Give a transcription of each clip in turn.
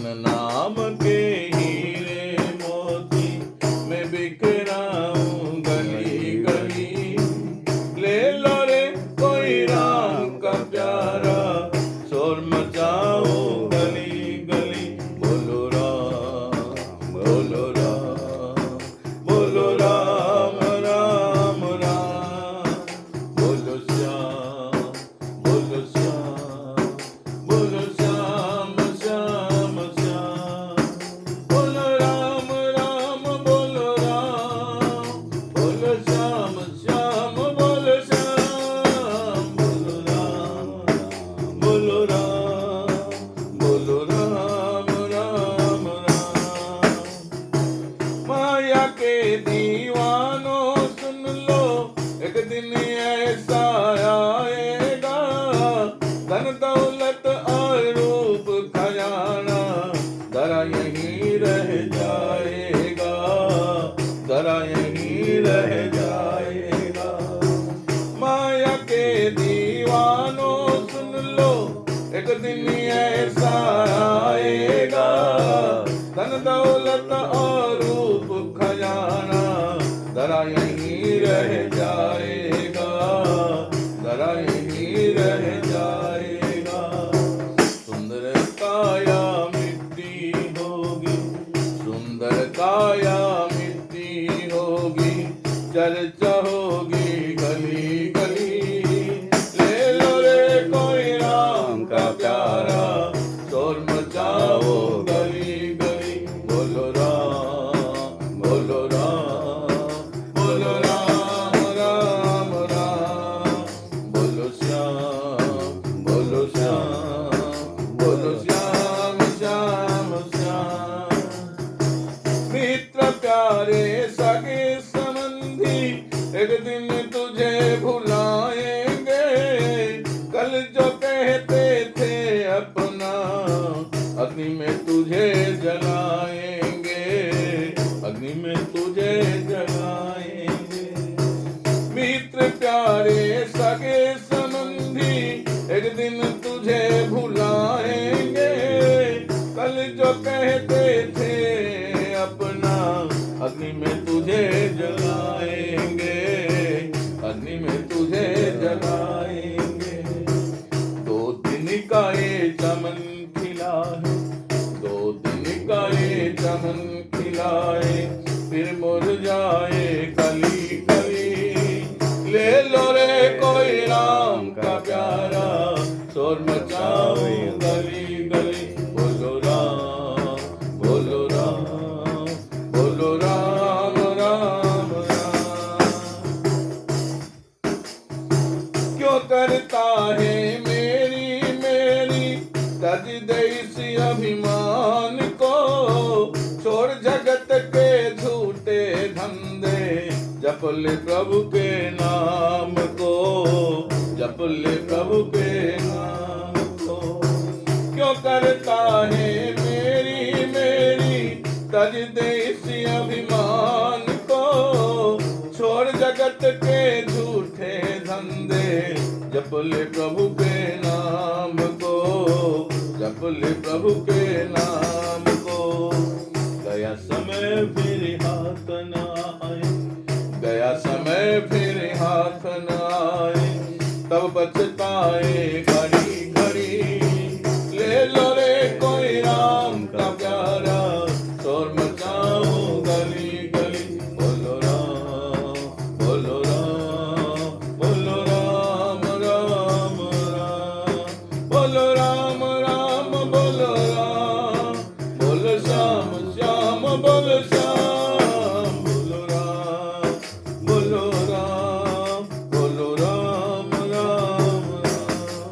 कृष्ण नाम के हीरे मोती मैं बिखराऊं गली गली। ले लो रे कोई राम का प्यारा, शोर मचाओ गली गली। बोलो राम बोलो राम, बोलो राम राम राम। बोलो श्याम बोलो श्याम, बोलो श्याम श्याम श्याम। बोलो राम राम बोलो राम, बोलो श्याम श्याम बोलो श्याम। बोलो राम बोलो राम, बोलो राम राम राम। माया के दीवानों सुन लो, एक दिन ऐसा आएगा, धन दौलत और रूप खजाना जरा यहीं रह जाएगा, जरा यहीं रह जाएगा। माया के दीवानों सुन लो, एक दिन ऐसा आएगा, धन दौलत और रूप खजाना जरा यहीं रह जाएगा, जरा यहीं रह जाएगा। सुंदर काया मिट्टी होगी, सुंदर काया मिट्टी होगी, चर्चा होगी गली गली। ले लो रे कोई राम का प्यारा, शोर मचाओ गली गली। बोलो राम बोलो राम, बोलो राम राम राम। बोलो श्याम बोलो श्याम, बोलो श्याम श्याम श्याम। मित्र प्यारे सगे संबंधी एक दिन तुझे भुलाएंगे, कल जो कहते थे अपना अग्नि में तुझे जलाएंगे, अग्नि में तुझे जलाएंगे। मित्र प्यारे सगे संबंधी एक दिन तुझे भुलाएंगे, कल जो कहते थे अपना अग्नि में तुझे जलाएंगे, अग्नि में तुझे जलाएंगे। 2 दिन का ये चमन खिला है, 2 दिन का ये चमन खिलाए, फिर मुरझाए कली कली। ले लो रे कोई राम का प्यारा, शोर मचाओ गली गली। बोलो राम बोलो राम, बोलो राम राम राम। क्यों करता है मेरी मेरी तज दे इस अभिमान को, छोड़ जगत के झूठे धंधे, जप ले प्रभु के नाम को, जप ले प्रभु के नाम को। क्यों करता है मेरी मेरी तज दे इस अभिमान को, छोड़ जगत के झूठे धंधे, जप ले प्रभु के नाम को, जप ले प्रभु के नाम को। गया समय फिर हाथ न आए, गया समय फिर हाथ न आए, तब पछताए घड़ी घड़ी। ले लो रे कोई राम का प्यारा, शोर मचाओ गली गली। बोलो राम बोलो राम, बोलो राम राम राम। बोलो राम राम बोलो राम, बोलो श्याम श्याम बोलो श्याम। बोलो राम बोलो राम, बोलो राम राम राम।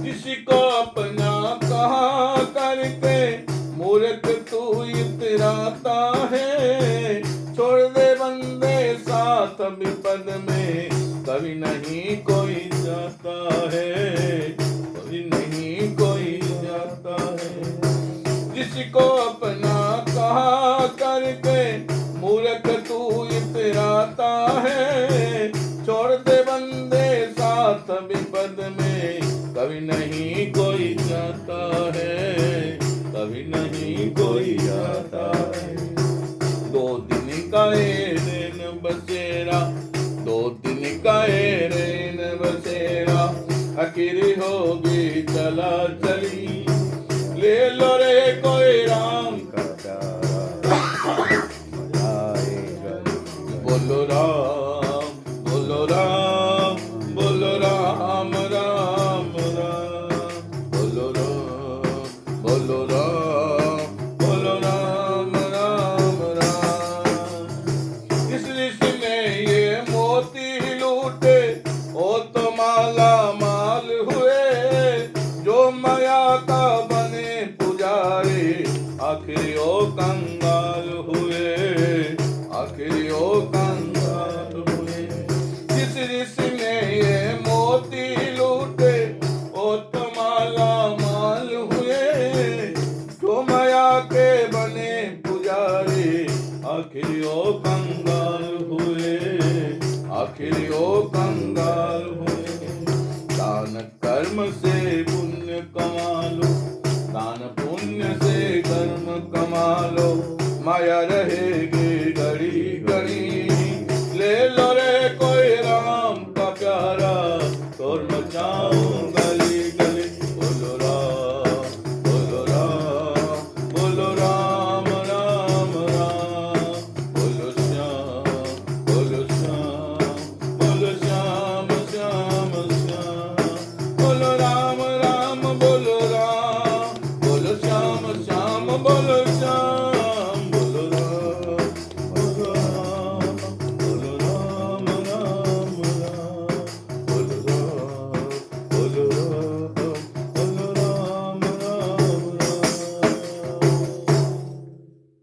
किसी को अपना कहा करके मूर्ख तू इतराता है, छोड़ दे बंदे साथ विपद में, कभी नहीं कोई जाता है, कभी नहीं कोई जाता है। जिसको अपना कहा करके मूर्ख तू इतराता है, छोड़ दे बंदे साथ विपद में, कभी नहीं कोई जाता है, कोई नहीं कोई आता है। 2 दिन का ये रेन बसेरा, 2 दिन का ये रेन बसेरा, आखिर होगी चला चली, ले लो रे कोई राम का प्यारा, मजा आएगा। बोलो राम, बोलो राम, बोलो राम राम राम, बोलो राम, बोलो राम, बोलो राम राम राम। इस ऋषि ने ये मोती लूटे, ओ तो माला माल हुए, जो माया का बने पुजारी, आखिर ओ कंगाल हुए, आखिर ओ कंगाल हुए। जिस ऋषि ने ये मोती लूटे, ओ तो माला माल हुए, जो माया के बने पुजारी, आखिर ओ कंगाल हुए, आखिर ओ कंगाल हुए। दान कर्म से पुण्य कमा लो, दान पुण्य से कर्म कमा लो, माया रहेगी घड़ी घड़ी, ले लो रे